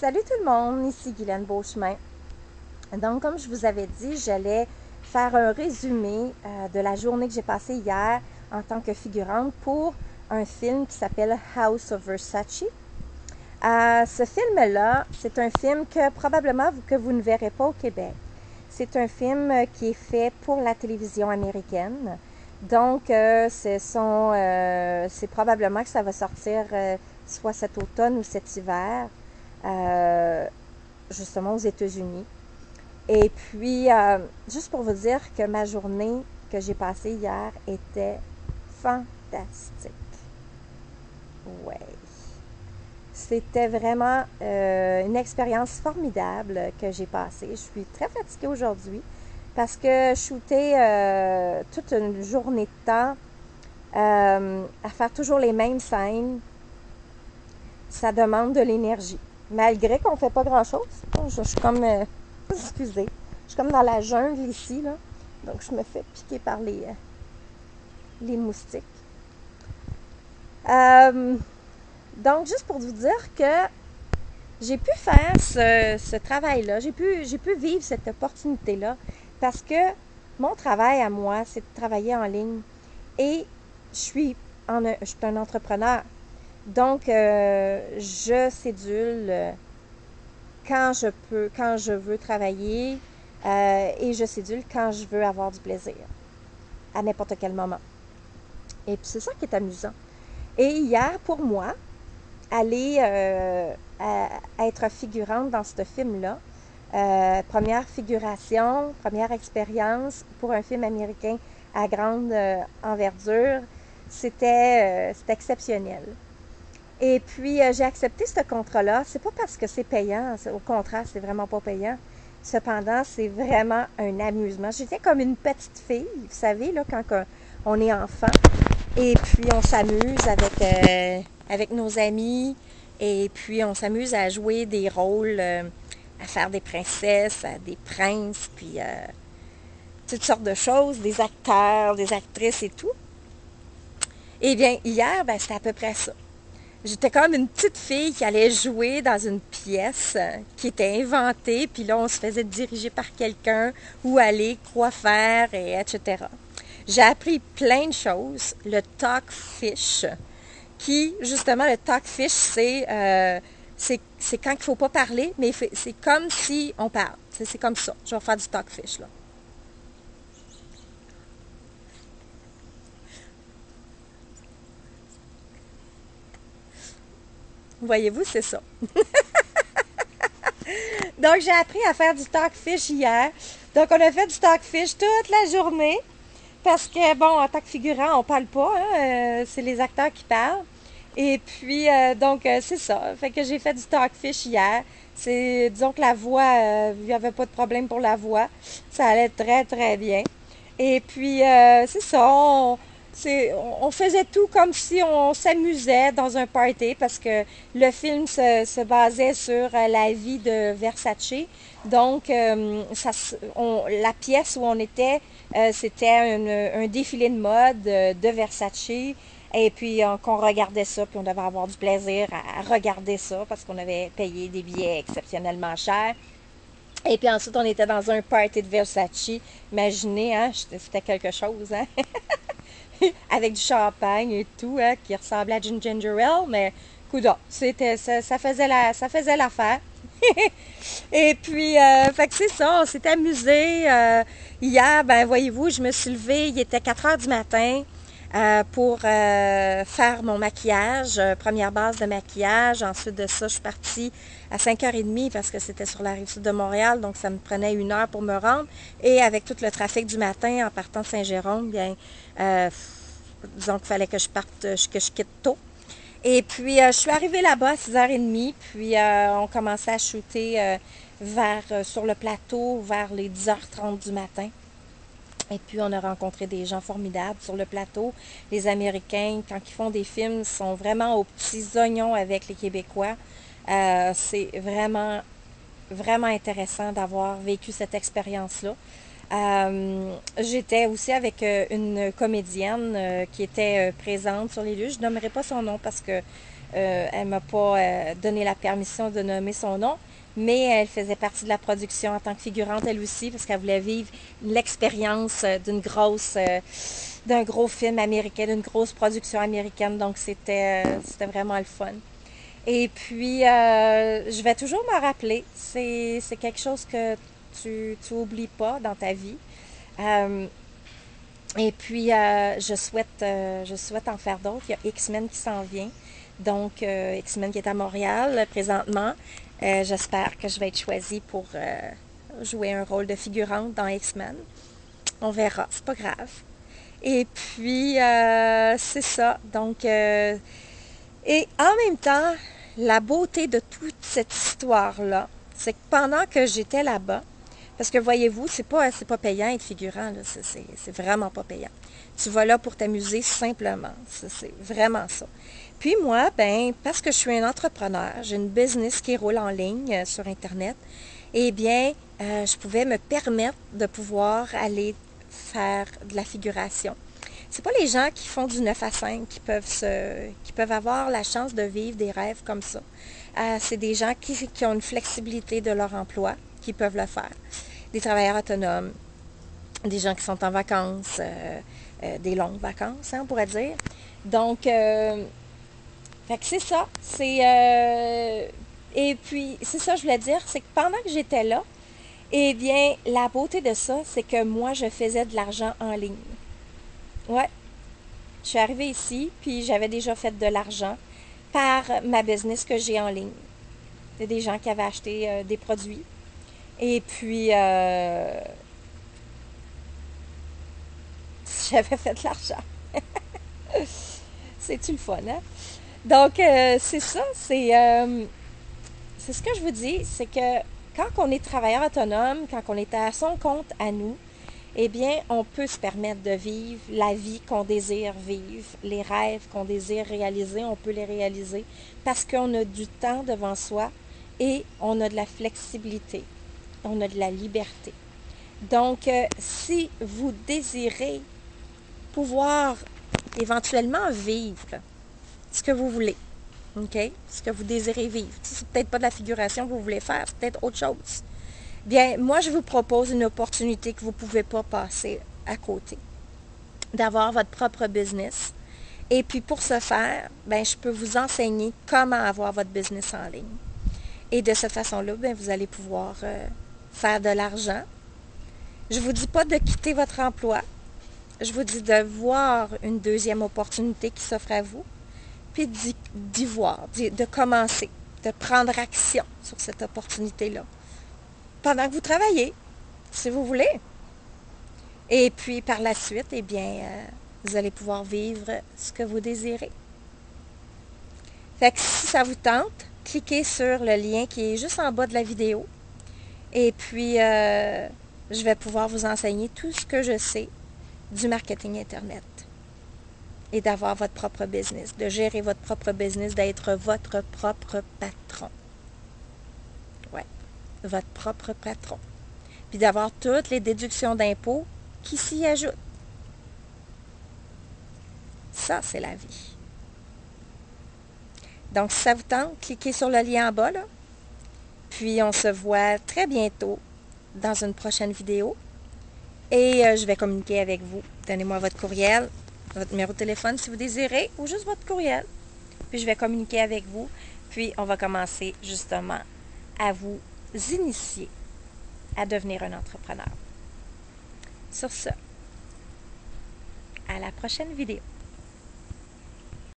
Salut tout le monde, ici Guylaine Beauchemin. Donc, comme je vous avais dit, j'allais faire un résumé de la journée que j'ai passée hier en tant que figurante pour un film qui s'appelle House of Versace. Ce film-là, c'est un film que probablement que vous ne verrez pas au Québec. C'est un film qui est fait pour la télévision américaine. Donc, c'est probablement que ça va sortir soit cet automne ou cet hiver. Justement aux États-Unis. Et puis, juste pour vous dire que ma journée que j'ai passée hier était fantastique. Ouais. C'était vraiment une expérience formidable que j'ai passée. Je suis très fatiguée aujourd'hui parce que shooter toute une journée de temps à faire toujours les mêmes scènes, ça demande de l'énergie. Malgré qu'on ne fait pas grand-chose. Je suis comme... excusez. Je suis comme dans la jungle ici, là. Donc, je me fais piquer par les moustiques. Donc, juste pour vous dire que j'ai pu faire ce travail-là. J'ai pu vivre cette opportunité-là parce que mon travail à moi, c'est de travailler en ligne. Et je suis un entrepreneur. Donc, je cédule quand je veux travailler et je cédule quand je veux avoir du plaisir, à n'importe quel moment. Et puis, c'est ça qui est amusant. Et hier, pour moi, aller être figurante dans ce film-là, première figuration, première expérience pour un film américain à grande envergure, c'était exceptionnel. Et puis, j'ai accepté ce contrat-là. C'est pas parce que c'est payant. Au contraire, c'est vraiment pas payant. Cependant, c'est vraiment un amusement. J'étais comme une petite fille, vous savez, là, quand on est enfant. Et puis, on s'amuse avec nos amis. Et puis, on s'amuse à jouer des rôles, à faire des princesses, des princes, puis toutes sortes de choses, des acteurs, des actrices et tout. Eh bien, hier, c'était à peu près ça. J'étais comme une petite fille qui allait jouer dans une pièce qui était inventée, puis là, on se faisait diriger par quelqu'un, où aller, quoi faire, et etc. J'ai appris plein de choses. Le talk-fish, qui, justement, le talk-fish, c'est quand il ne faut pas parler, mais c'est comme si on parle. C'est comme ça. Je vais faire du talk-fish, là. Voyez-vous, c'est ça. Donc, j'ai appris à faire du talk-fish hier. Donc, on a fait du talk-fish toute la journée. Parce que, bon, en tant que figurant, on parle pas. Hein, c'est les acteurs qui parlent. Et puis, c'est ça. Fait que j'ai fait du talk-fish hier. Disons que la voix, il n'y avait pas de problème pour la voix. Ça allait très, très bien. Et puis, c'est ça. On faisait tout comme si on s'amusait dans un party parce que le film se basait sur la vie de Versace. Donc, la pièce où on était, c'était un défilé de mode de Versace. Et puis, qu'on regardait ça, puis on devait avoir du plaisir à regarder ça parce qu'on avait payé des billets exceptionnellement chers. Et puis ensuite, on était dans un party de Versace. Imaginez, hein, c'était quelque chose, hein? Avec du champagne et tout, hein, qui ressemblait à du ginger ale, mais coudonc, ça faisait l'affaire. Et puis, fait que c'est ça, on s'est amusé. Hier, voyez-vous, je me suis levée, il était 4 heures du matin pour faire mon maquillage, première base de maquillage. Ensuite de ça, je suis partie à 5h30 parce que c'était sur la rive sud de Montréal, donc ça me prenait 1 heure pour me rendre. Et avec tout le trafic du matin en partant de Saint-Jérôme, disons qu'il fallait que je parte, que je quitte tôt. Et puis, je suis arrivée là-bas à 6h30, puis on commençait à shooter sur le plateau vers les 10h30 du matin. Et puis, on a rencontré des gens formidables sur le plateau. Les Américains, quand ils font des films, sont vraiment aux petits oignons avec les Québécois. C'est vraiment, vraiment intéressant d'avoir vécu cette expérience-là. J'étais aussi avec une comédienne qui était présente sur les lieux. Je nommerai pas son nom parce que elle m'a pas donné la permission de nommer son nom, mais elle faisait partie de la production en tant que figurante elle aussi, parce qu'elle voulait vivre l'expérience d'un gros film américain, d'une grosse production américaine, donc c'était vraiment le fun. Et puis, je vais toujours me rappeler, c'est quelque chose que tu oublies pas dans ta vie. Euh, et puis, je souhaite en faire d'autres. Il y a X-Men qui s'en vient. Donc, X-Men qui est à Montréal présentement. J'espère que je vais être choisie pour jouer un rôle de figurante dans X-Men. On verra, c'est pas grave. Et puis, c'est ça. Donc, et en même temps, la beauté de toute cette histoire-là, c'est que pendant que j'étais là-bas, parce que voyez-vous, c'est pas payant être figurant, là, c'est vraiment pas payant. Tu vas là pour t'amuser simplement, c'est vraiment ça. Puis moi, ben, parce que je suis un entrepreneur, j'ai une business qui roule en ligne sur Internet, eh bien, je pouvais me permettre de pouvoir aller faire de la figuration. C'est pas les gens qui font du 9 à 5 qui peuvent avoir la chance de vivre des rêves comme ça. C'est des gens qui ont une flexibilité de leur emploi, qui peuvent le faire. Des travailleurs autonomes, des gens qui sont en vacances, des longues vacances, hein, on pourrait dire. Donc, fait que c'est ça. Et puis, c'est ça, je voulais dire, c'est que pendant que j'étais là, eh bien, la beauté de ça, c'est que moi, je faisais de l'argent en ligne. Ouais, je suis arrivée ici, puis j'avais déjà fait de l'argent par ma business que j'ai en ligne. Il y a des gens qui avaient acheté des produits. Et puis, j'avais fait de l'argent. C'est-tu le fun, hein? Donc, c'est ça. C'est ce que je vous dis, c'est que quand on est travailleur autonome, quand on est à son compte à nous, eh bien, on peut se permettre de vivre la vie qu'on désire vivre, les rêves qu'on désire réaliser, on peut les réaliser parce qu'on a du temps devant soi et on a de la flexibilité, on a de la liberté. Donc, si vous désirez pouvoir éventuellement vivre ce que vous voulez, OK? Ce que vous désirez vivre. C'est peut-être pas de la figuration que vous voulez faire, c'est peut-être autre chose. Bien, moi, je vous propose une opportunité que vous ne pouvez pas passer à côté. D'avoir votre propre business. Et puis, pour ce faire, bien, je peux vous enseigner comment avoir votre business en ligne. Et de cette façon-là, bien, vous allez pouvoir faire de l'argent. Je ne vous dis pas de quitter votre emploi. Je vous dis de voir une deuxième opportunité qui s'offre à vous, puis d'y voir, de commencer, de prendre action sur cette opportunité-là. Pendant que vous travaillez, si vous voulez. Et puis, par la suite, eh bien, vous allez pouvoir vivre ce que vous désirez. Fait que si ça vous tente, cliquez sur le lien qui est juste en bas de la vidéo. Et puis, je vais pouvoir vous enseigner tout ce que je sais du marketing Internet. Et d'avoir votre propre business, de gérer votre propre business, d'être votre propre patron. Ouais, votre propre patron. Puis d'avoir toutes les déductions d'impôts qui s'y ajoutent. Ça, c'est la vie. Donc, si ça vous tente, cliquez sur le lien en bas, là. Puis, on se voit très bientôt dans une prochaine vidéo. Et je vais communiquer avec vous. Donnez-moi votre courriel, votre numéro de téléphone si vous désirez, ou juste votre courriel. Puis, je vais communiquer avec vous. Puis, on va commencer justement à vous initier à devenir un entrepreneur. Sur ce, à la prochaine vidéo.